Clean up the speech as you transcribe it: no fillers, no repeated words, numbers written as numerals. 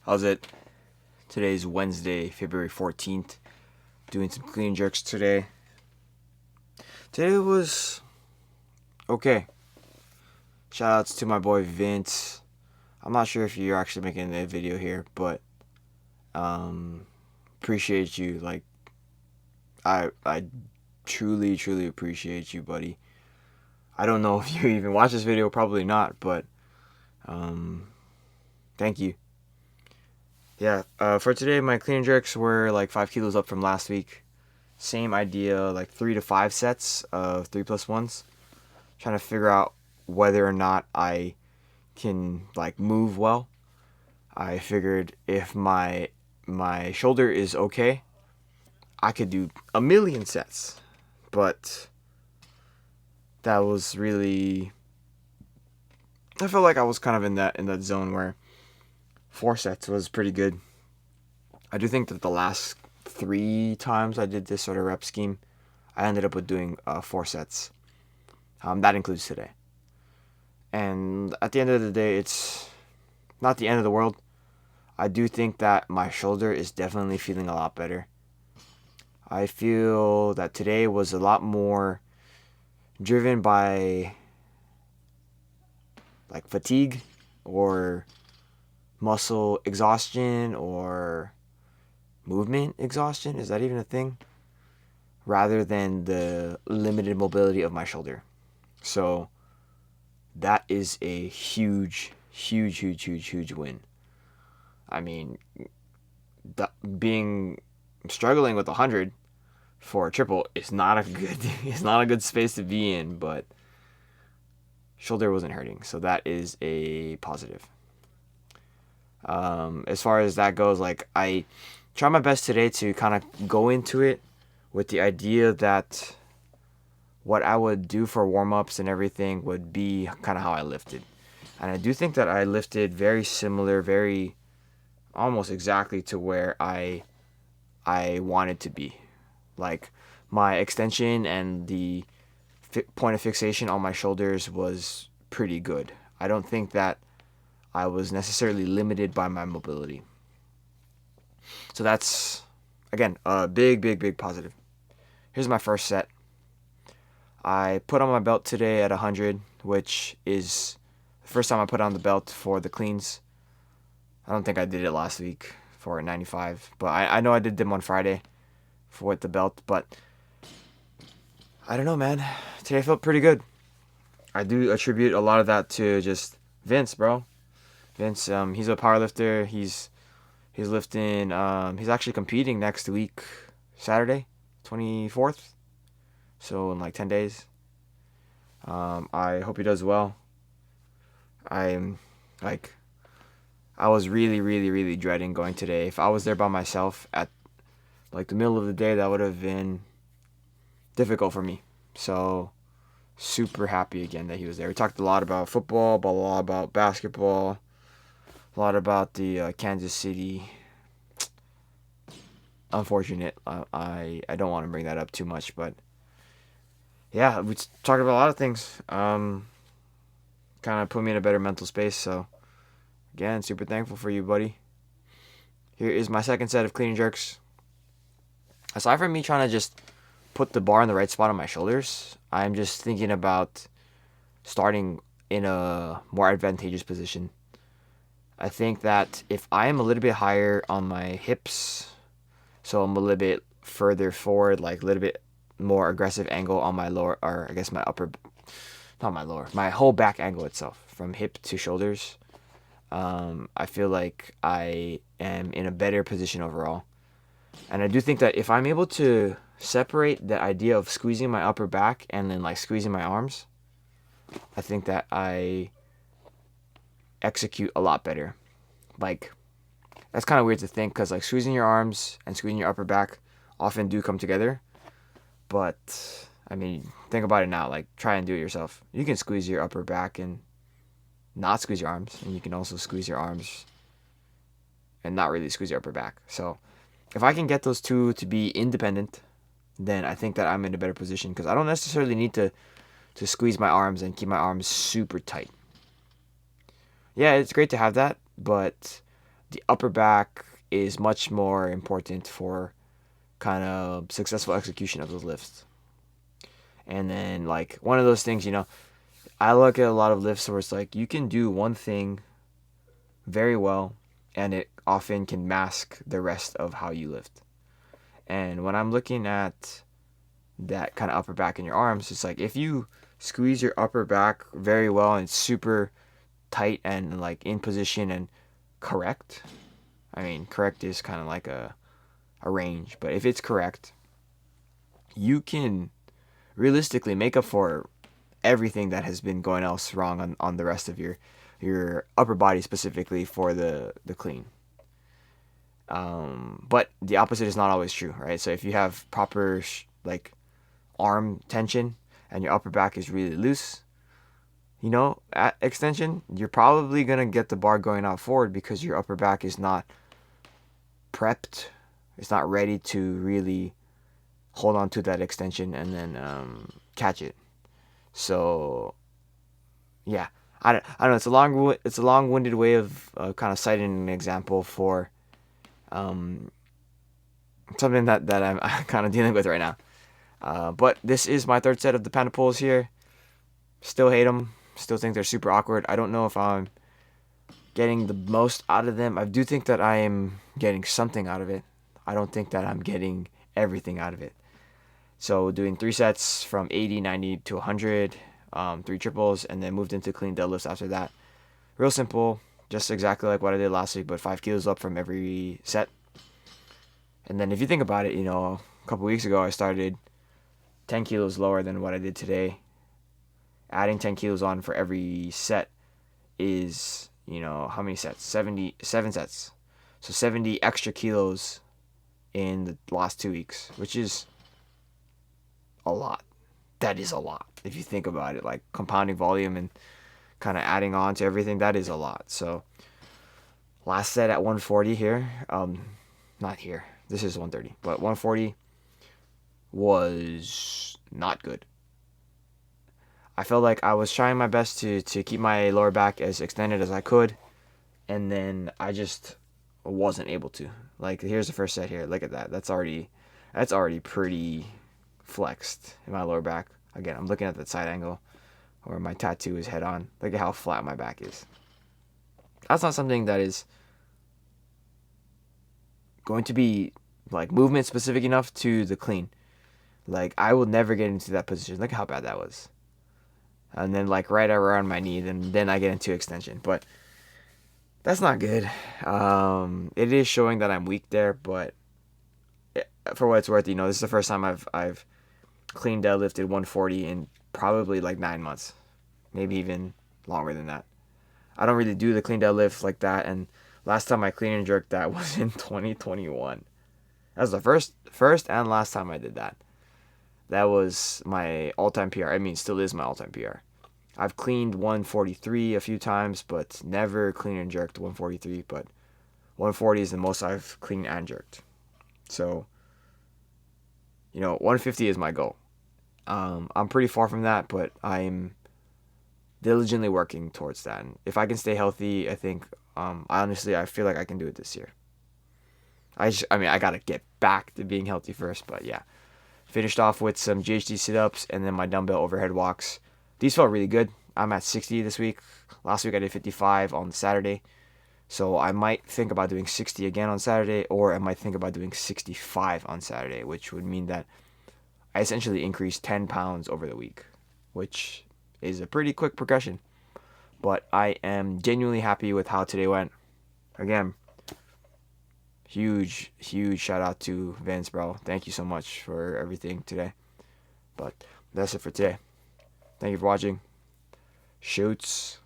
How's it? Today's Wednesday, February 14th. Doing some clean jerks today. Today was okay. Shoutouts to my boy Vince. I'm not sure if you're actually making a video here, but appreciate you. Like I truly appreciate you, buddy. I don't know if you even watch this video, probably not, but thank you. Yeah, for today, my clean jerks were like 5 kilos up from last week. Same idea, like 3 to 5 sets of 3+1s. Trying to figure out whether or not I can like move well. I figured if my shoulder is okay, I could do a million sets. But that was really, I felt like I was kind of in that zone where 4 sets was pretty good. I do think that the last 3 times I did this sort of rep scheme, I ended up with doing 4 sets. That includes today. And at the end of the day, it's not the end of the world. I do think that my shoulder is definitely feeling a lot better. I feel that today was a lot more driven by like fatigue or muscle exhaustion or movement exhaustion. Is that even a thing? Rather than the limited mobility of my shoulder. So that is a huge win. I mean, struggling with 100 for a triple is not a good space to be in, but shoulder wasn't hurting, so that is a positive. As far as that goes, like I try my best today to kind of go into it with the idea that what I would do for warm-ups and everything would be kind of how I lifted. And I do think that I lifted very similar, very almost exactly to where I wanted to be. Like my extension and the point of fixation on my shoulders was pretty good. I don't think that I was necessarily limited by my mobility. So that's, again, a big positive. Here's my first set. I put on my belt today at 100, which is the first time I put on the belt for the cleans. I don't think I did it last week for 95, but I know I did them on Friday for with the belt, but I don't know, man. Today I felt pretty good. I do attribute a lot of that to just Vince, bro. Vince, he's a powerlifter. He's lifting. He's actually competing next week, Saturday, 24th. So in like 10 days. I hope he does well. I was really dreading going today. If I was there by myself at like the middle of the day, that would have been difficult for me. So super happy again that he was there. We talked a lot about football, a lot about basketball, a lot about the Kansas City. Unfortunate. I don't want to bring that up too much, but yeah, we talked about a lot of things. Kind of put me in a better mental space. So again, super thankful for you, buddy. Here is my second set of clean jerks. Aside from me trying to just put the bar in the right spot on my shoulders, I'm just thinking about starting in a more advantageous position. I think that if I am a little bit higher on my hips, so I'm a little bit further forward, like a little bit more aggressive angle on my lower, or I guess my upper, not my lower, my whole back angle itself, from hip to shoulders, I feel like I am in a better position overall. And I do think that if I'm able to separate the idea of squeezing my upper back and then like squeezing my arms, I think that I execute a lot better. Like, that's kind of weird to think because like squeezing your arms and squeezing your upper back often do come together. But I mean, think about it now. Like, try and do it yourself. You can squeeze your upper back and not squeeze your arms, and you can also squeeze your arms and not really squeeze your upper back. So if I can get those two to be independent, then I think that I'm in a better position because I don't necessarily need to squeeze my arms and keep my arms super tight. Yeah, it's great to have that, but the upper back is much more important for kind of successful execution of those lifts. And then like one of those things, I look at a lot of lifts where it's like you can do one thing very well and it often can mask the rest of how you lift. And when I'm looking at that kind of upper back in your arms, it's like if you squeeze your upper back very well and super tight and like in position and correct. I mean, correct is kind of like a range, but if it's correct, you can realistically make up for everything that has been going else wrong on the rest of your upper body, specifically for the clean. But the opposite is not always true, right? So if you have proper like arm tension and your upper back is really loose, at extension, you're probably going to get the bar going out forward because your upper back is not prepped. It's not ready to really hold on to that extension and then catch it. So, yeah, I don't know. It's a long-winded way of kind of citing an example for something that I'm kind of dealing with right now. But this is my third set of the panda pulls here. Still hate them. Still think they're super awkward. I don't know if I'm getting the most out of them. I do think that I am getting something out of it. I don't think that I'm getting everything out of it. So doing 3 sets from 80, 90 to 100, 3 triples, and then moved into clean deadlifts after that. Real simple, just exactly like what I did last week, but 5 kilos up from every set. And then if you think about it, a couple weeks ago I started 10 kilos lower than what I did today. Adding 10 kilos on for every set is, how many sets? 7 sets. So 70 extra kilos in the last 2 weeks, which is a lot. That is a lot. If you think about it, like compounding volume and kind of adding on to everything, that is a lot. So last set at 140 here, not here. This is 130, but 140 was not good. I felt like I was trying my best to keep my lower back as extended as I could, and then I just wasn't able to. Like, here's the first set here. Look at that. That's already pretty flexed in my lower back. Again, I'm looking at that side angle where my tattoo is head on. Look at how flat my back is. That's not something that is going to be like movement specific enough to the clean. Like, I will never get into that position. Look how bad that was. And then like right around my knee, then I get into extension. But that's not good. It is showing that I'm weak there, but for what it's worth, this is the first time I've clean deadlifted 140 in probably like 9 months, maybe even longer than that. I don't really do the clean deadlift like that, and last time I clean and jerked that was in 2021. That was the first and last time I did that. That was my all-time PR. I mean, still is my all-time PR. I've cleaned 143 a few times, but never clean and jerked 143. But 140 is the most I've cleaned and jerked. So, 150 is my goal. I'm pretty far from that, but I'm diligently working towards that. And if I can stay healthy, I think, I feel like I can do it this year. I gotta get back to being healthy first, but yeah. Finished off with some GHD sit-ups and then my dumbbell overhead walks. These felt really good. I'm at 60 this week. Last week I did 55 on Saturday. So I might think about doing 60 again on Saturday, or I might think about doing 65 on Saturday, which would mean that I essentially increased 10 pounds over the week, which is a pretty quick progression. But I am genuinely happy with how today went. Again, huge shout out to Vince, bro. Thank you so much for everything today. But that's it for today. Thank you for watching. Shoots.